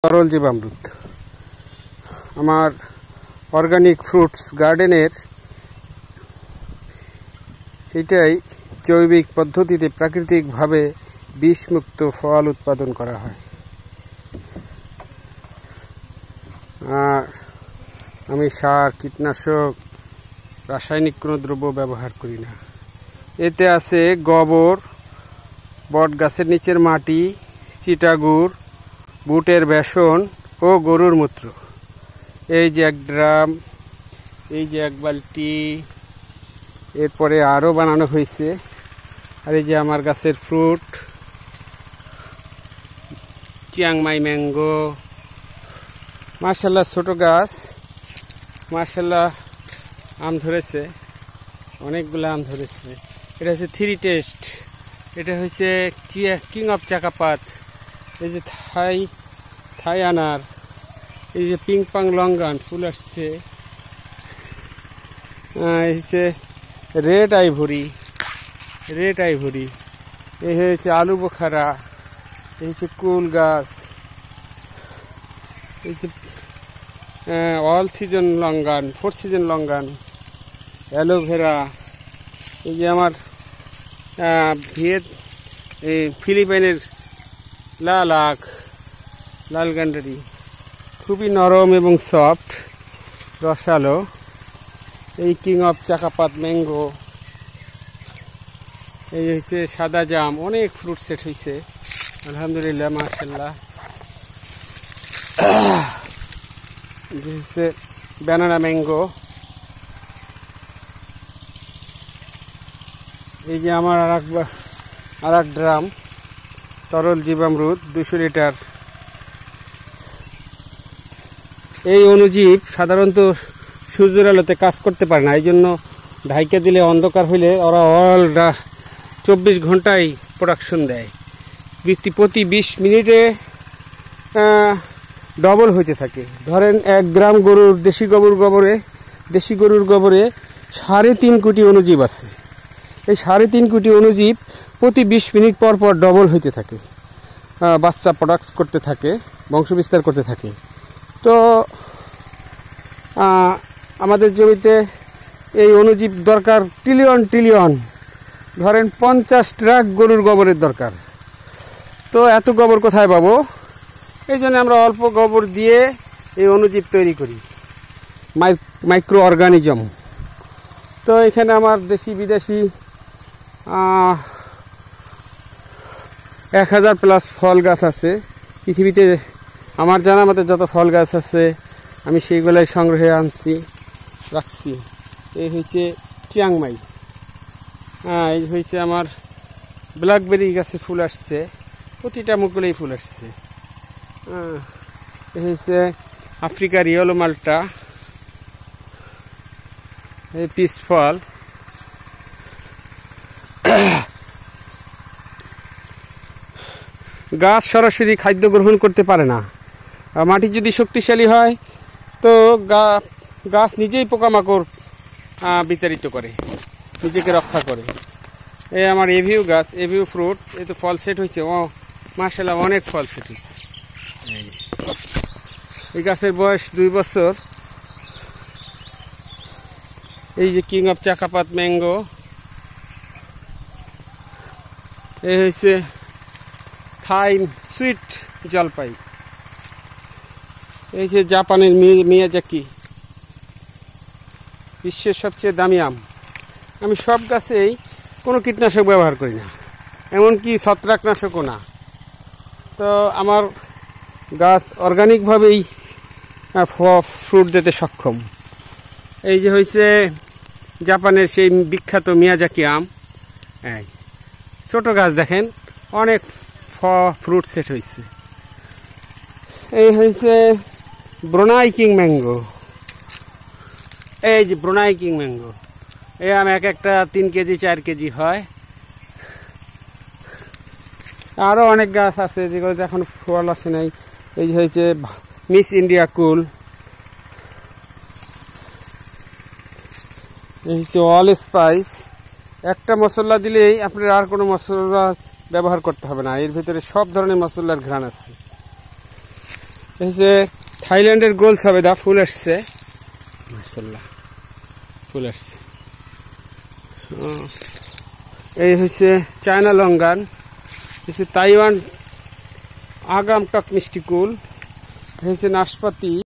তরল জীবামৃত আমার organic fruits গার্ডেনের এটাই জৈবিক পদ্ধতিতে প্রাকৃতিকভাবে বিষমুক্ত ফল উৎপাদন করা হয়। আর আমি সার, কীটনাশক, রাসায়নিক কোনো দ্রব্য ব্যবহার করি না। এতে আছে গোবর, বট গাছের নিচের মাটি, চিটাগুড়, বুটের বেসন ও গরুর মূত্র। এই যে এক ড্রাম, এই যে এক বালতি, এরপরে আরও বানানো হয়েছে। আর এই যে আমার গাছের ফ্রুট, চিয়াংমাই ম্যাঙ্গো, মাশাআল্লাহ ছোট গাছ, মাশাআল্লাহ আম ধরেছে, অনেকগুলো আম ধরেছে। এটা হচ্ছে 3 টেস্ট, এটা হচ্ছে কিং অফ চাকাপাত, এই যে থাই আনার, এই যে পিং পাং লঙ্গান ফুল আসছে, এই হচ্ছে রেড আইভরি, এই হচ্ছে আলু বোখারা, এই হচ্ছে কুল গাছ, এই যে all season longan, 4 season longan, aloe vera, এই যে আমার ফিলিপাইনের লাল গান্ডারি, খুবই নরম এবং সফট, রসালো। এই কিং অফ চাকাপাত ম্যাঙ্গো, এই হচ্ছে সাদা জাম, অনেক ফ্রুট সেট হয়েছে আলহামদুলিল্লাহ মাশাআল্লাহ। যে হচ্ছে ব্যানানা ম্যাঙ্গো। এই যে আমার আর এক ড্রাম তরল জীবামৃত 200 লিটার। এই অণুজীব সাধারণত সূর্যের আলোতে কাজ করতে পারে না, এই জন্য ঢাইকা দিলে অন্ধকার হইলে ওরা অল 24 ঘন্টায় প্রোডাকশন দেয়। প্রতি 20 মিনিটে ডবল হইতে থাকে। ধরেন 1 গ্রাম দেশি গরুর গোবরে 3.5 কোটি অণুজীব আছে। এই 3.5 কোটি অণুজীব প্রতি 20 মিনিট পর পর ডবল হইতে থাকে, বাচ্চা প্রোডাক্ট করতে থাকে, বংশবিস্তার করতে থাকে। তো আমাদের জমিতে এই অণুজীব দরকার ট্রিলিয়ন, ধরেন 50 ট্রাক গরুর গোবরের দরকার। তো এত গোবর কোথায় পাবো? এই জন্য আমরা অল্প গোবর দিয়ে এই অণুজীব তৈরি করি, মাইক্রো অর্গানিজম। তো এখানে আমার দেশি বিদেশি 1000+ ফল গাছ আছে। পৃথিবীতে আমার জানা মতে যত ফল গাছ আছে আমি সেইগুলাই সংগ্রহে রাখছি। এই হচ্ছে চিয়াংমাই, এই হচ্ছে আমার ব্ল্যাকবেরি গাছে ফুল আসছে, প্রতিটা মুকুলেই ফুল আসছে। এই হচ্ছে আফ্রিকার ইয়েলো মাল্টা, এই পিস ফল। গাছ সরাসরি খাদ্য গ্রহণ করতে পারে না। মাটি যদি শক্তিশালী হয় তো গাছ নিজেই পোকামাকড় বিতাড়িত করে, নিজেকে রক্ষা করে। এই আমার এভিউ গাছ, এভিউ ফ্রুট, এই তো ফল সেট হয়েছে। ও মাশাআল্লাহ অনেক ফল সেট হয়েছে। এই গাছের বয়স 2 বছর। এই যে কিং অফ চাকাপাত ম্যাঙ্গো, এই হচ্ছে থাই সুইট জলপাই, এই যে জাপানের মিয়াজাকি, বিশ্বের সবচেয়ে দামি আম। আমি সব গাছেই কোনো কীটনাশক ব্যবহার করি না, এমনকি ছত্রাকনাশকও না। তো আমার গাছ অর্গানিকভাবেই ফ্রুট দিতে সক্ষম। এই যে হয়েছে জাপানের সেই বিখ্যাত মিয়াজাকি আম, ছোট গাছ দেখেন, অনেক ফ্রুট সেট হয়েছে। এই হয়েছে ব্রুনাই কিং ম্যাঙ্গো, এই যে ব্রুনাই কিং ম্যাঙ্গো, এই আম একটা 3 কেজি 4 কেজি হয়। আরও অনেক গাছ আছে যেগুলো এখন ফল আসে নাই। এই যে হয়েছে মিস ইন্ডিয়া কুল, এই হচ্ছে অল স্পাইস। একটা মশলা দিলেই আপনার আর কোনো মশলা ব্যবহার করতে হবে না, এর ভিতরে সব ধরনের মশলার ঘ্রাণ আছে। এই যে থাইল্যান্ডের গোল সবেদা ফুল আসছে, মাশাআল্লাহ ফুল আসছে। এই হচ্ছে চায়না লঙ্গান, হচ্ছে তাইওয়ান আগাম টক মিষ্টি কুল, হচ্ছে নাশপাতি।